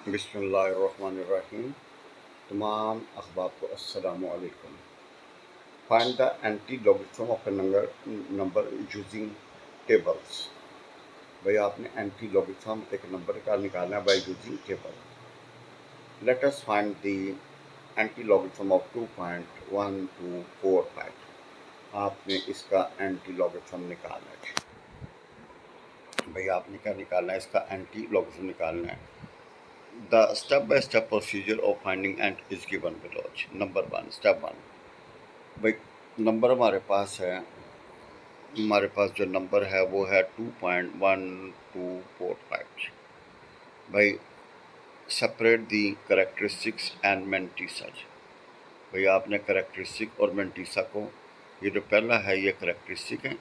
बिस्मिल्लाहिर्रहमानिर्रहीम। तमाम अहबाब को अस्सलामु अलैकुम। Find the anti logarithm of A number using tables. भाई आपने एंटी लॉगरिथम एक नंबर का निकालना है by using table. Let us find the anti logarithm of 2.1245। आपने इसका एंटी लॉगरिथम निकालना है। भाई आपने क्या निकालना है, इसका एंटी लॉगरिथम निकालना है। The step-by-step procedure of finding ant is given below. Number one, step one. भाई नंबर हमारे पास जो नंबर है वो है 2.1245। भाई separate the characteristics and mantissa. भाई आपने करेक्टरिस्टिक और मेंटीसा को, ये जो पहला है ये करेक्टरिस्टिक है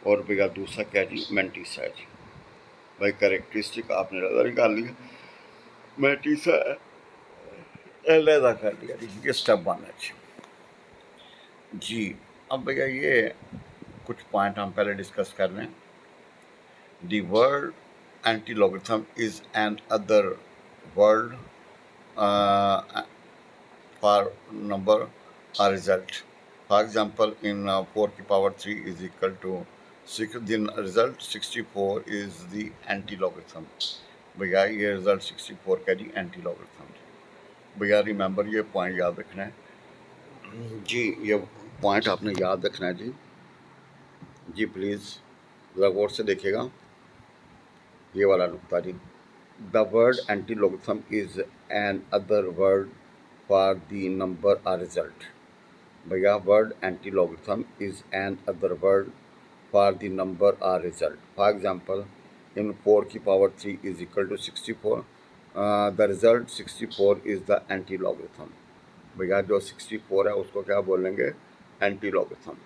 और भैया दूसरा क्या जी, मेंटीसा है जी। भाई करेक्टरिस्टिक आपने निकाल लिया, मेंटीसा अलग कर लिया जी। ये स्टेप वन है जी। अब भैया ये कुछ पॉइंट हम पहले डिस्कस कर रहे हैं। The word anti logarithm is another word for number or result. For example in 4 की पावर 3 इज इक्वल टू 6, दिन result 64 is the anti logarithm. भैया ये रिजल्ट 64 का जी एंटी लॉगरिथम। भैया रिमेंबर ये पॉइंट याद रखना है जी। ये पॉइंट आपने याद रखना है जी। जी प्लीज़ ज़रा गौर से देखिएगा ये वाला नुक्ता जी। The word anti logarithm is another word for the number or result. भैया word anti logarithm is another word for the number or result. For example in 4 की power 3 is equal to 64, the result 64 is the anti logarithm. भैया जो 64 है उसको क्या बोलेंगे, anti logarithm.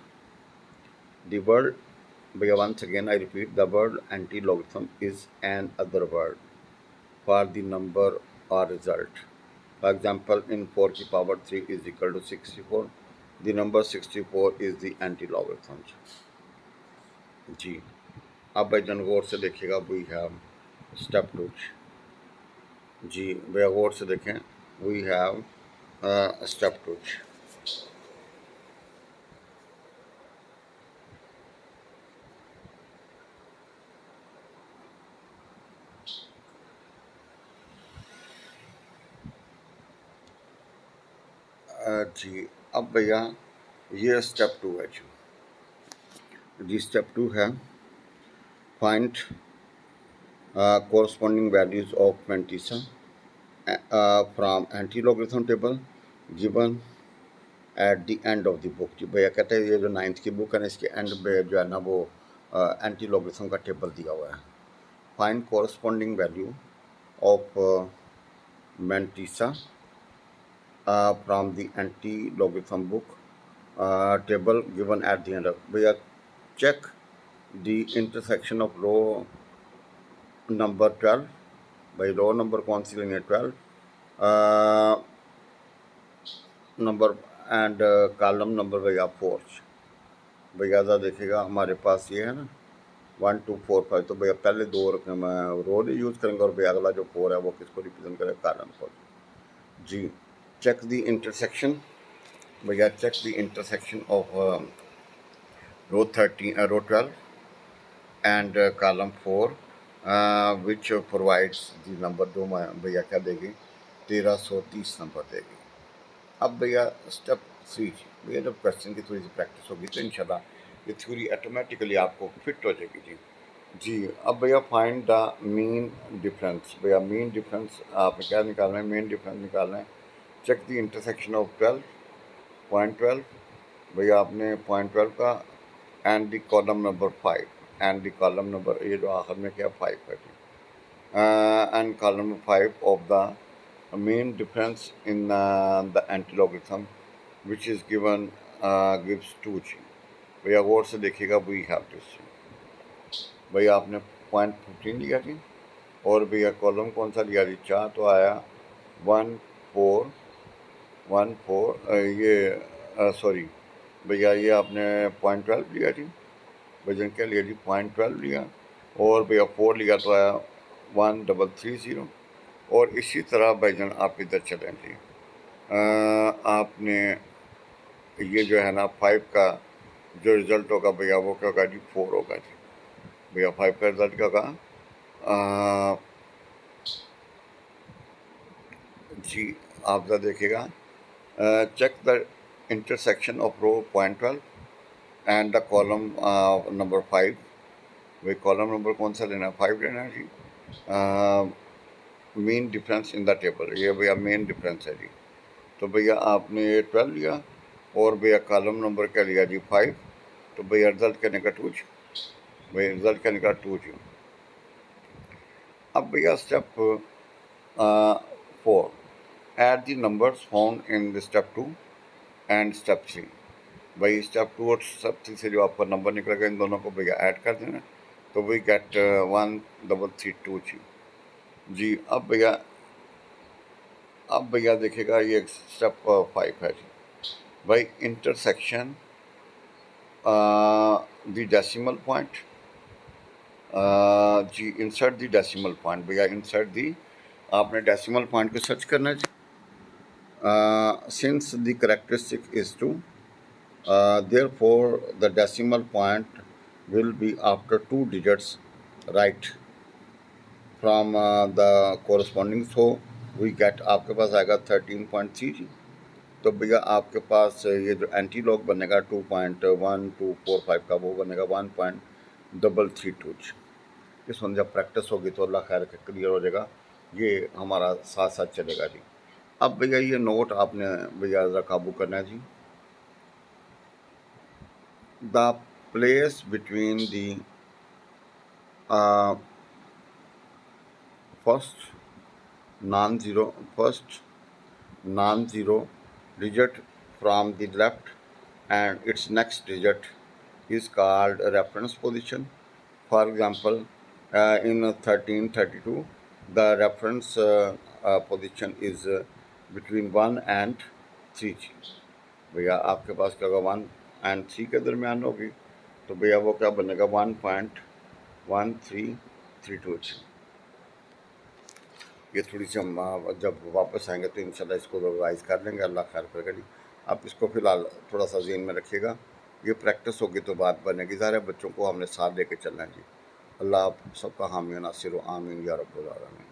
The word, भैया once again I repeat, the word anti-logarithm is an other word for the number or result. For example, in 4 की power 3 is equal to 64, the number 64 is the anti-logarithm जी। अब भाई जन गौर से देखिएगा, we have step to जी। भैया गौर से देखें, we have step to जी। अब भैया ये स्टेप टू है जी। स्टेप टू है find corresponding values of Mantissa from anti-logarithm table given at the end of the book। भैया कहते हैं ये जो 9th की बुक है ना, इसके एंड पे जो है ना वो एंटी लॉगरिथम का टेबल दिया हुआ है। Find corresponding value of Mantissa from the anti-logarithm book table given at the end of। भैया check the intersection of row number 12। भाई रो नंबर कौन सी लेनी है, 12 नंबर एंड कॉलम नंबर भैया 4। भैया ज़रा देखिएगा हमारे पास ये है ना 1 2 4 5, तो भैया पहले दो रकम रो यूज़ करेंगे और भैया अगला जो 4 है वो किसको रिप्रेजेंट करेगा, कॉलम को जी। Check the intersection. भैया check the intersection of row 13 row 12 and column 4 which provides the number. दो भैया क्या देगी, 1330 नंबर देगी। अब भैया स्टेप 3, भैया जब क्वेश्चन की थोड़ी सी प्रैक्टिस होगी तो इंशाल्लाह ये थ्योरी ऑटोमेटिकली आपको फिट हो जाएगी जी। जी अब भैया फाइंड द मीन डिफरेंस। भैया मीन डिफरेंस आपने क्या निकालना है, मीन डिफरेंस निकालना है। Check the intersection of 12.12। भैया आपने 0.12 का and the column number 5 and the column number, ये जो आखिर में क्या 5 है जी, and column number 5 of the main difference in the anti-logarithm which is given gives 2g। भैया गौर से देखिएगा, वी हैव दिस। भैया आपने 0.15 लिया जी और भैया कॉलम कौन सा लिया जी, 4, तो आया 1 4 1 4 ये सॉरी भैया ये आपने 0.12 लिया जी। भैया क्या लिया जी, 0.12 लिया और भैया 4 लिया तो आया 1330। और इसी तरह भाईजान आप इधर चलें जी। आपने ये जो है ना 5 का जो रिज़ल्ट होगा भैया वो क्या होगा जी 4 होगा जी। भैया 5 का रिज़ल्ट क्या होगा जी। आप जरा देखिएगा, check the intersection of row point 12 and the column number 5। भाई कॉलम नंबर कौन सा लेना है? 5 लेना है जी। Main difference in the table, ये भैया मेन डिफरेंस है जी। तो भैया आपने 12 लिया और भैया कॉलम नंबर क्या लिया जी 5। तो भैया रिजल्ट क्या निकला 2 जी। भैया रिजल्ट क्या निकला 2 जी। अब भैया step 4, add the numbers found in the step 2 and step 3। भाई स्टेप 2 और स्टेप 3 से जो आपका नंबर निकलेगा इन दोनों को भैया ऐड कर देना। तो वी गेट 1332 जी। अब भैया देखिएगा ये स्टेप 5 है जी। भाई इंटरसेक्शन द डेसिमल पॉइंट जी, इंसर्ट द डेसिमल पॉइंट। भैया इंसर्ट दी, आपने डेसिमल पॉइंट को सर्च करना है जी। Since the characteristic is 2, therefore the decimal point will be after 2 digits right from the corresponding, so we get आपके पास आएगा 13.3 जी। तो भैया आपके पास ये जो एंटी लॉग बनेगा 2.1245 का वो बनेगा 1.332 जी। इसमें जब प्रैक्टिस होगी तो अल्लाह खैर क्लियर हो जाएगा, ये हमारा साथ साथ चलेगा जी। अब भैया ये नोट आपने भैया ज़रा काबू करना है जी। The place between the first non-zero digit from the left and its next digit is called a reference position. For example, in 1332, the reference position is between 1 and 3 जी। भैया आपके पास क्या होगा 1 and 3 के दरमियान होगी, तो भैया वो क्या बनेगा 1.1332 जी। ये थोड़ी सी हम जब वापस आएंगे तो इंशाल्लाह इसको रिवाइज़ कर लेंगे, अल्लाह खैर करेगा जी। आप इसको फ़िलहाल थोड़ा सा ज़हन में रखिएगा, ये प्रैक्टिस होगी तो बात बनेगी। सारे बच्चों को हमने साथ लेके चलना है जी। अल्लाह आप सबका हामी नासिर आमीन या रब्बुल आलमीन।